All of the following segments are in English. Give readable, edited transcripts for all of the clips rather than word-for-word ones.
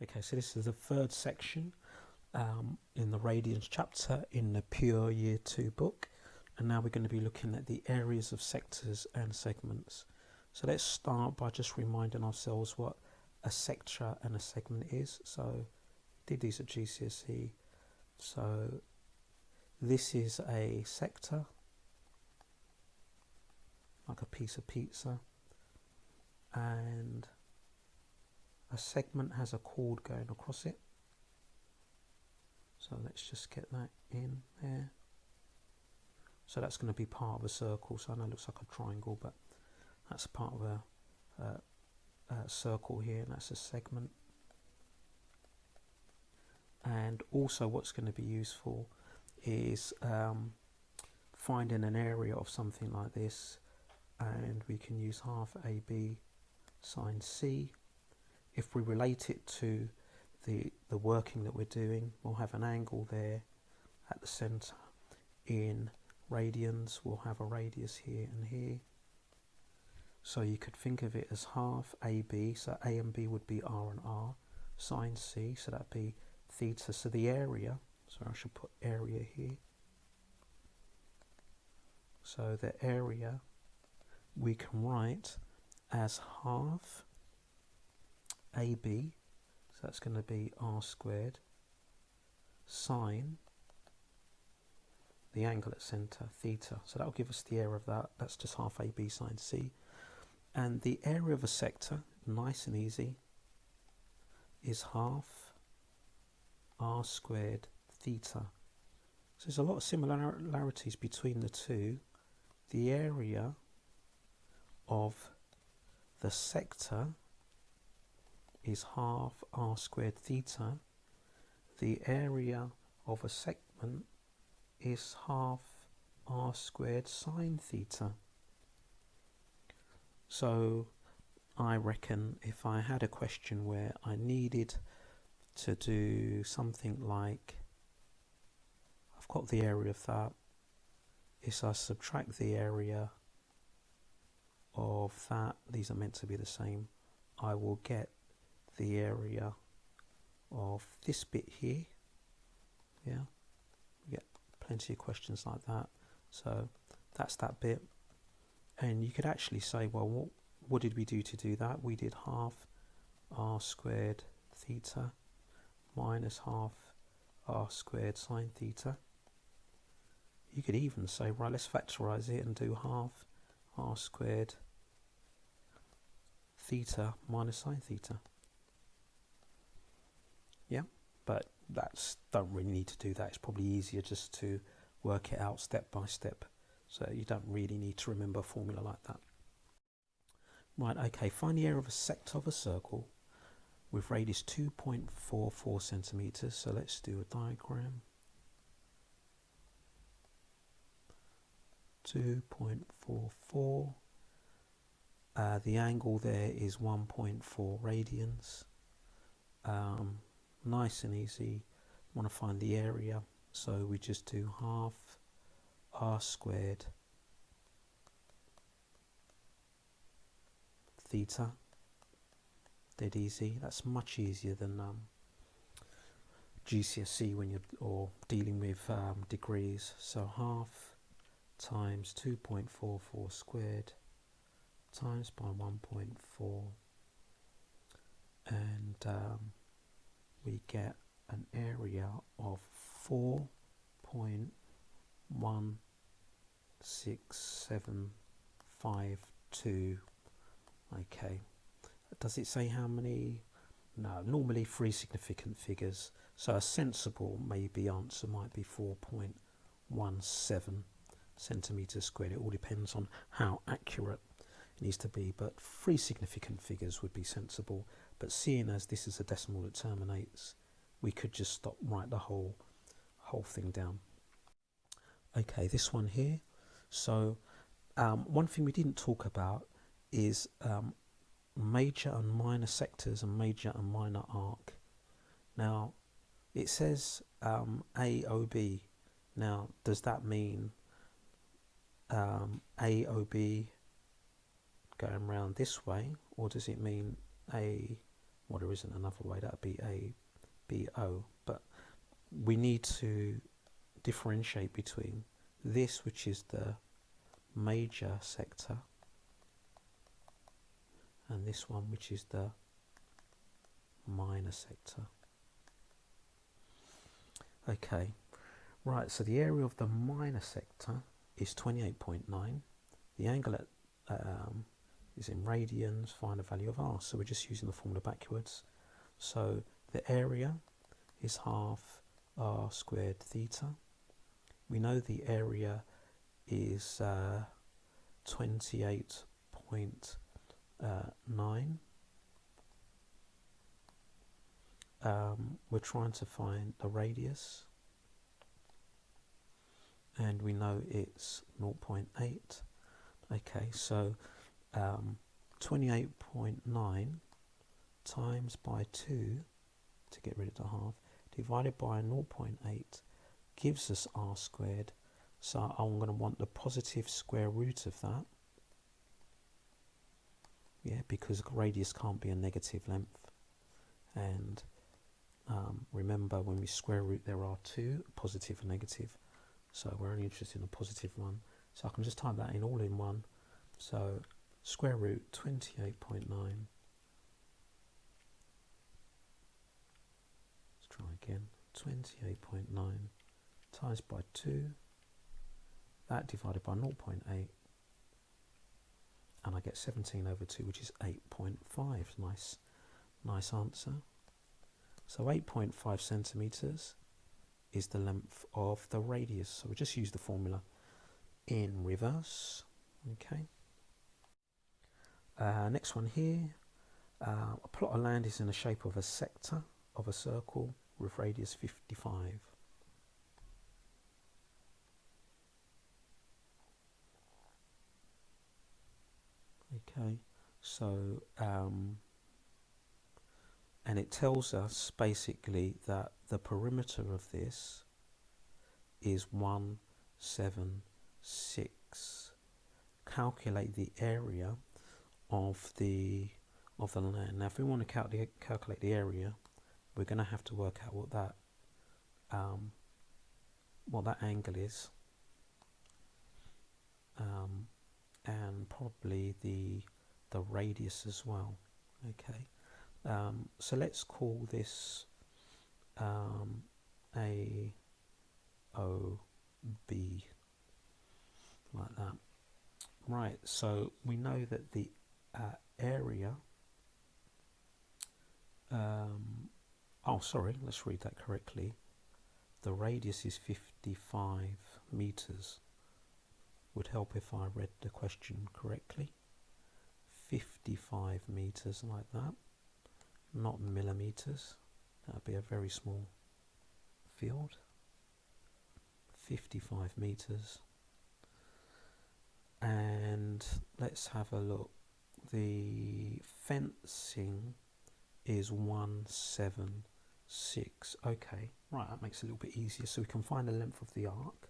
Okay, so this is the third section in the Radians chapter in the Pure Year 2 book, and now we're going to be looking at the areas of sectors and segments. So let's start by just reminding ourselves what a sector and a segment is. So did these at GCSE. So this is a sector, like a piece of pizza, and a segment has a chord going across it. So let's just get that in there. So that's going to be part of a circle. So I know it looks like a triangle, but that's part of a circle here, and that's a segment. And also what's going to be useful is finding an area of something like this, and we can use half AB sine C. If we relate it to the working that we're doing, we'll have an angle there at the center. In radians, we'll have a radius here and here. So you could think of it as half AB, so A and B would be R and R, sine C, so that'd be theta. So the area, so I should put area here. So the area we can write as half AB, so that's going to be R squared, sine the angle at centre, theta. So that'll give us the area of that. That's just half AB sine C. And the area of a sector, nice and easy, is half R squared theta. So there's a lot of similarities between the two. The area of the sector is half R squared theta. The area of a segment is half R squared sine theta. So I reckon if I had a question where I needed to do something like, I've got the area of that, is I subtract the area of that, these are meant to be the same, I will get the area of this bit here. Yeah, we get plenty of questions like that. So that's that bit. And you could actually say, well, what did we do to do that? We did half R squared theta minus half R squared sine theta. You could even say, right, let's factorize it and do half R squared theta minus sine theta. Yeah, but don't really need to do that. It's probably easier just to work it out step by step. So you don't really need to remember a formula like that. Right, okay, find the area of a sector of a circle with radius 2.44 centimeters. So let's do a diagram. 2.44. The angle there is 1.4 radians. Nice and easy. Want to find the area, so we just do half R squared theta. Dead easy. That's much easier than GCSE when you're dealing with degrees. So half times 2.44 squared times by 1.4, and we get an area of 4.16752. Okay, does it say how many? No, normally 3 significant figures, so a sensible maybe answer might be 4.17 centimeters squared. It all depends on how accurate it needs to be, but 3 significant figures would be sensible. But seeing as this is a decimal that terminates, we could just stop, write the whole thing down. Okay, this one here. So one thing we didn't talk about is major and minor sectors and major and minor arc. Now it says AOB. Now does that mean AOB going round this way, or does it mean A1 well, there isn't another way, that would be A, B, O, but we need to differentiate between this, which is the major sector, and this one, which is the minor sector. Okay, right, so the area of the minor sector is 28.9. The angle at, is in radians. Find the value of r. So we're just using the formula backwards. So the area is half r squared theta. We know the area is 28.9. We're trying to find the radius, and we know it's 0.8. Okay, so 28.9 times by 2 to get rid of the half, divided by 0.8 gives us r squared. So I'm going to want the positive square root of that. Yeah, because radius can't be a negative length. And remember, when we square root, there are two, positive and negative. So we're only interested in a positive one. So I can just type that in all in one. So square root 28.9. Let's try again. 28.9 times by 2. That divided by 0.8. And I get 17 over 2, which is 8.5. Nice answer. So 8.5 centimetres is the length of the radius. So we'll just use the formula in reverse. Okay. Next one here. A plot of land is in the shape of a sector of a circle with radius 55. Okay, so and it tells us basically that the perimeter of this is 176. Calculate the area of the land. Now, if we want to calculate the area, we're going to have to work out what that angle is, and probably the radius as well. Okay. So let's call this A, O, B, like that. Right, so we know that the area, let's read that correctly. The radius is 55 meters. Would help if I read the question correctly. 55 meters, like that. Not millimeters. That would be a very small field. 55 meters. And let's have a look. The fencing is 176. Okay, right, that makes it a little bit easier. So we can find the length of the arc.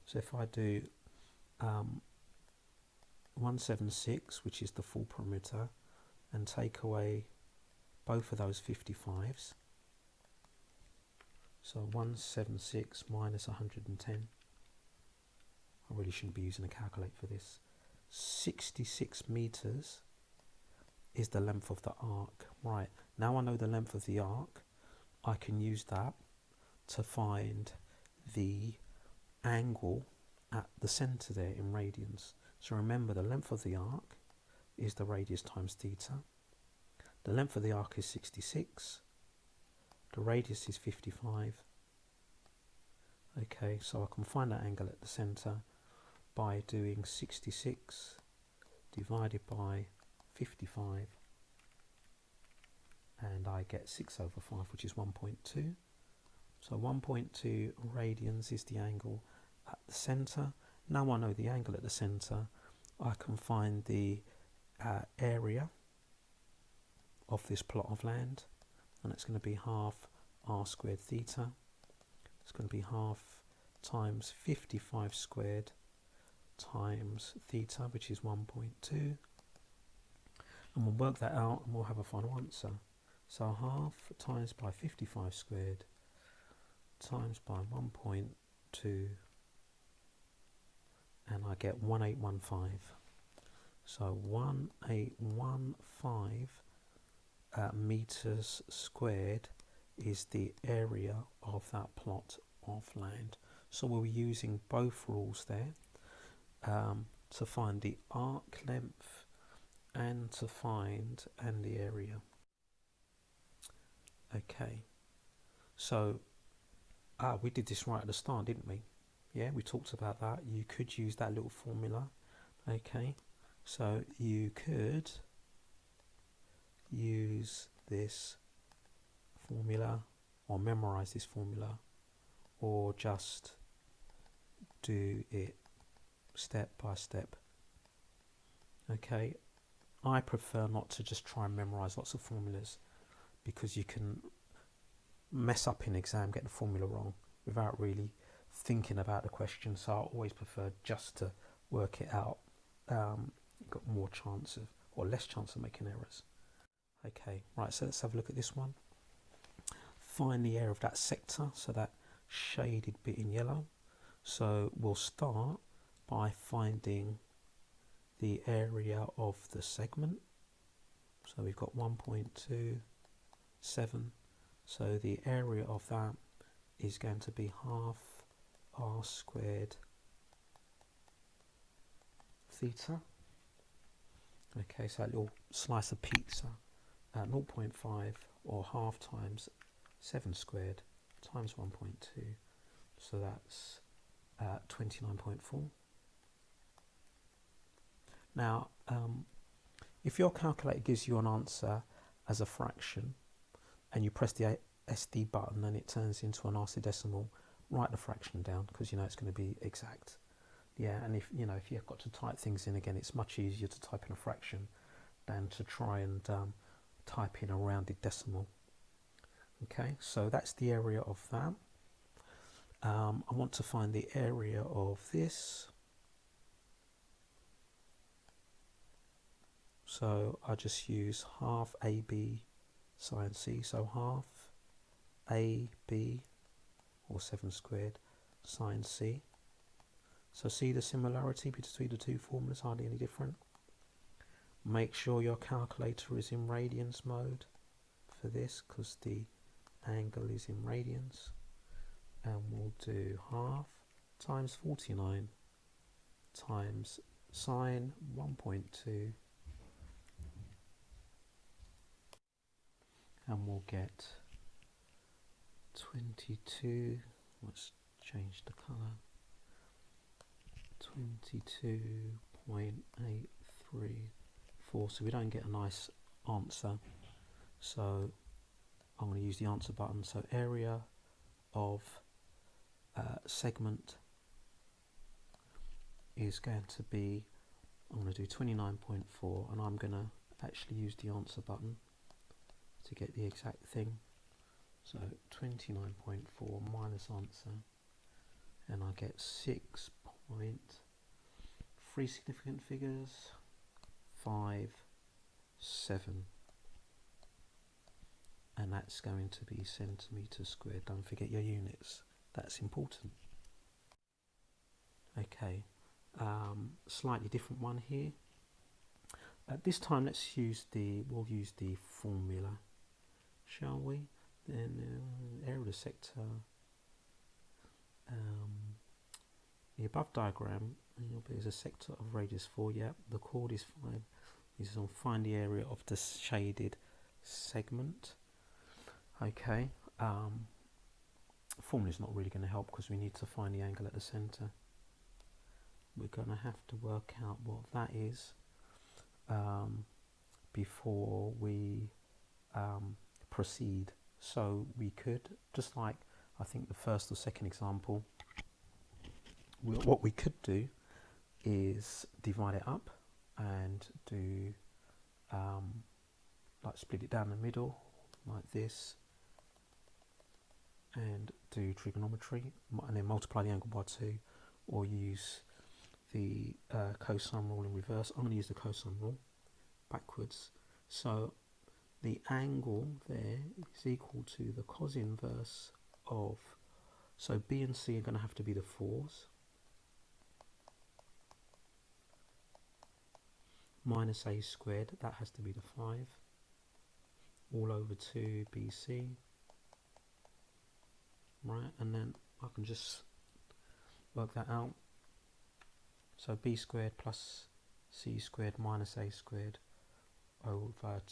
So if I do 176, which is the full perimeter, and take away both of those 55s, so 176 minus 110, I really shouldn't be using a calculator for this, 66 meters is the length of the arc. Right, now I know the length of the arc, I can use that to find the angle at the centre there in radians. So remember, the length of the arc is the radius times theta. The length of the arc is 66. The radius is 55. Okay, so I can find that angle at the centre by doing 66 divided by 55, and I get 6 over 5, which is 1.2. So 1.2 radians is the angle at the centre. Now I know the angle at the centre, I can find the area of this plot of land, and it's going to be half r squared theta. It's going to be half times 55 squared times theta, which is 1.2. And we'll work that out and we'll have a final answer. So half times by 55 squared times by 1.2, and I get 1815. So 1815 meters squared is the area of that plot of land. So we're using both rules there to find the arc length and to find the area. Okay, so we did this right at the start, didn't we? Yeah, we talked about that. You could use that little formula. Okay, so you could use this formula or memorize this formula, or just do it step by step. Okay, I prefer not to just try and memorize lots of formulas, because you can mess up in exam, get the formula wrong without really thinking about the question. So I always prefer just to work it out. You've got more chance of, or less chance of making errors. Okay, right, so let's have a look at this one. Find the area of that sector, so that shaded bit in yellow. So we'll start by finding the area of the segment. So we've got 1.27. So the area of that is going to be half r squared theta. Okay, so that little slice of pizza at 0.5, or half times 7 squared times 1.2. So that's 29.4. Now, if your calculator gives you an answer as a fraction and you press the SD button and it turns into a nasty decimal, write the fraction down, because you know it's going to be exact. Yeah, and if you've got to type things in again, it's much easier to type in a fraction than to try and type in a rounded decimal. Okay, so that's the area of that. I want to find the area of this. So I just use half AB sine C, so half AB, or 7 squared, sine C. So see the similarity between the two formulas, hardly any different. Make sure your calculator is in radians mode for this, because the angle is in radians. And we'll do half times 49 times sine 1.2, and we'll get 22, let's change the colour, 22.834. So we don't get a nice answer, so I'm going to use the answer button. So area of segment is going to be, I'm going to do 29.4, and I'm going to actually use the answer button to get the exact thing. So 29.4 minus answer, and I get 6.3 significant figures, 5, 7, and that's going to be centimetres squared. Don't forget your units, that's important. Okay, slightly different one here. This time we'll use the formula, shall we? Then area of the sector, the above diagram is a sector of radius 4. Yeah, the chord is 5. This is on find the area of the shaded segment. Okay, formula is not really going to help, because we need to find the angle at the centre. We're going to have to work out what that is before we proceed. So we could, just like I think the first or second example, what we could do is divide it up and do like split it down the middle like this, and do trigonometry, and then multiply the angle by 2, or use the cosine rule in reverse. I'm going to use the cosine rule backwards. So the angle there is equal to the cos inverse of, so B and C are going to have to be the 4s, minus A squared, that has to be the 5, all over 2 BC, right, and then I can just work that out. So B squared plus C squared minus A squared over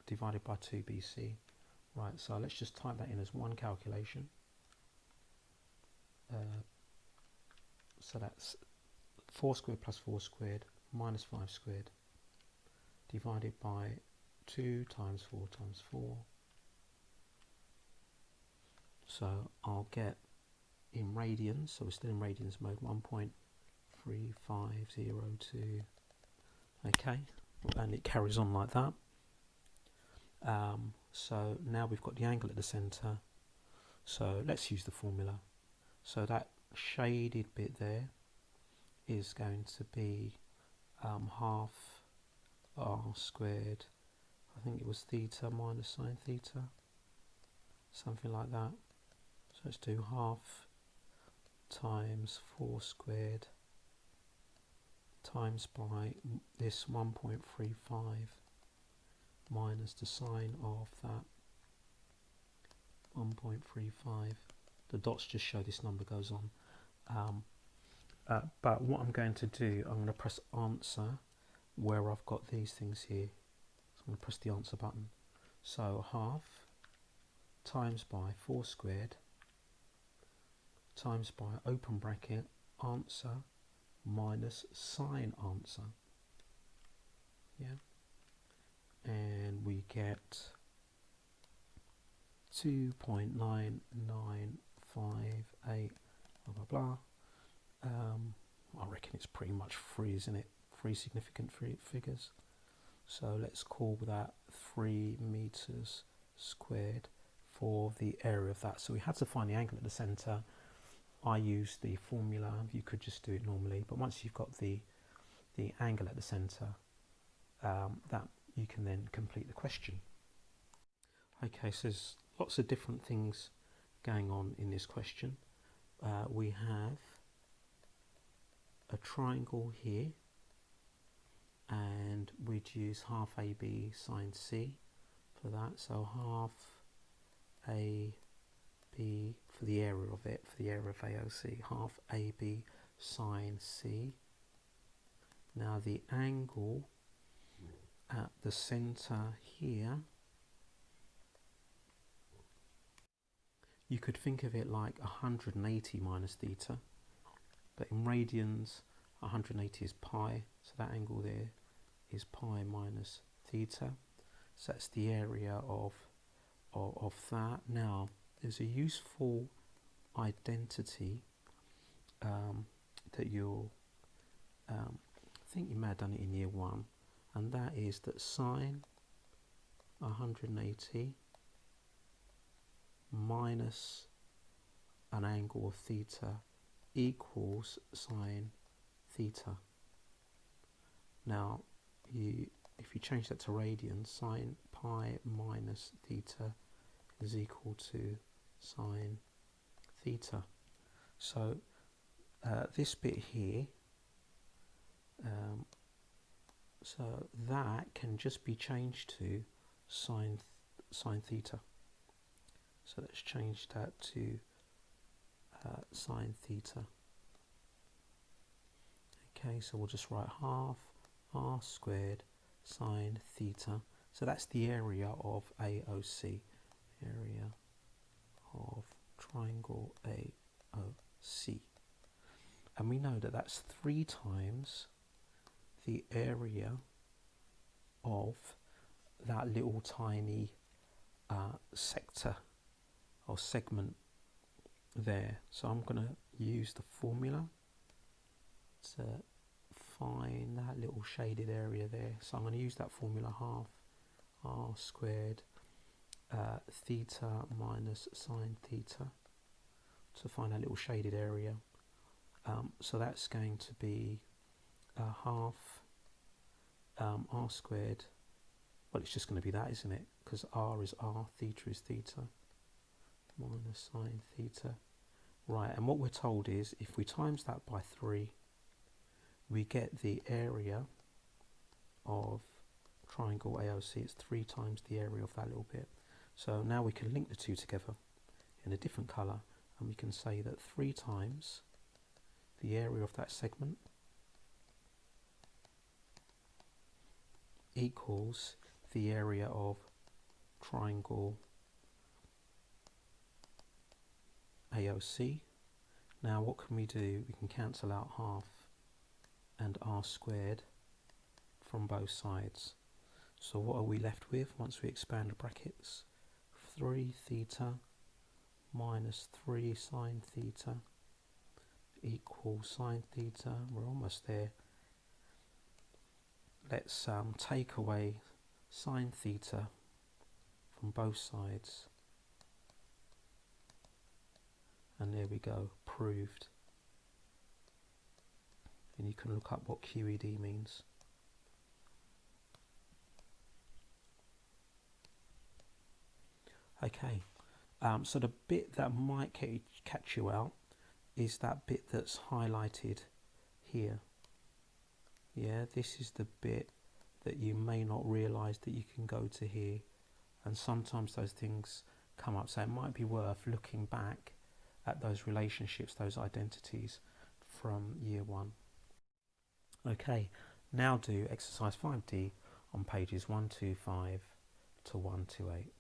divided by 2 BC. Right, so let's just type that in as one calculation. So that's 4 squared plus 4 squared minus 5 squared divided by 2 times 4 times 4. So I'll get in radians, so we're still in radians mode, 1.3502. Okay, and it carries on like that. So now we've got the angle at the centre, so let's use the formula. So that shaded bit there is going to be half r squared, I think it was theta minus sine theta, something like that. So let's do half times 4 squared times by this 1.35 minus the sine of that 1.35. The dots just show this number goes on. But what I'm going to do, I'm going to press answer where I've got these things here. So I'm going to press the answer button. So half times by 4 squared times by open bracket answer minus sine answer. Yeah. And we get 2.9958 blah blah blah. I reckon it's pretty much free, isn't it? 3 significant figures. So let's call that 3 meters squared for the area of that. So we had to find the angle at the centre. I used the formula. You could just do it normally, but once you've got the angle at the centre, that you can then complete the question. Okay, so there's lots of different things going on in this question. We have a triangle here, and we'd use half AB sine C for that. So half AB for the area of it, for the area of AOC, half AB sine C. Now the angle at the centre here, you could think of it like 180 minus theta, but in radians 180 is pi, so that angle there is pi minus theta. So that's the area of that. Now there's a useful identity that you'll I think you may have done it in year 1, and that is that sine 180 minus an angle of theta equals sine theta. Now if you change that to radians, sine pi minus theta is equal to sine theta. So this bit here, so that can just be changed to sine theta. So let's change that to sine theta. Okay, so we'll just write half r squared sine theta. So that's the area of AOC, area of triangle AOC. And we know that that's 3 times the area of that little tiny sector or segment there. So I'm going to use the formula to find that little shaded area there. So I'm going to use that formula, half r squared theta minus sine theta, to find that little shaded area. So that's going to be half r squared Well, it's just going to be that, isn't it? Because r is r, theta is theta, minus sine theta. Right, and what we're told is if we times that by 3, we get the area of triangle AOC. It's 3 times the area of that little bit. So now we can link the two together in a different colour, and we can say that 3 times the area of that segment equals the area of triangle AOC. Now what can we do? We can cancel out half and r squared from both sides. So what are we left with once we expand the brackets? 3 theta minus 3 sine theta equals sine theta. We're almost there. Let's take away sine theta from both sides. And there we go, proved. And you can look up what QED means. Okay, so the bit that might catch you out is that bit that's highlighted here. Yeah, this is the bit that you may not realise that you can go to here, and sometimes those things come up, so it might be worth looking back at those relationships, those identities from year 1. Okay, now do exercise 5D on pages 125 to 128.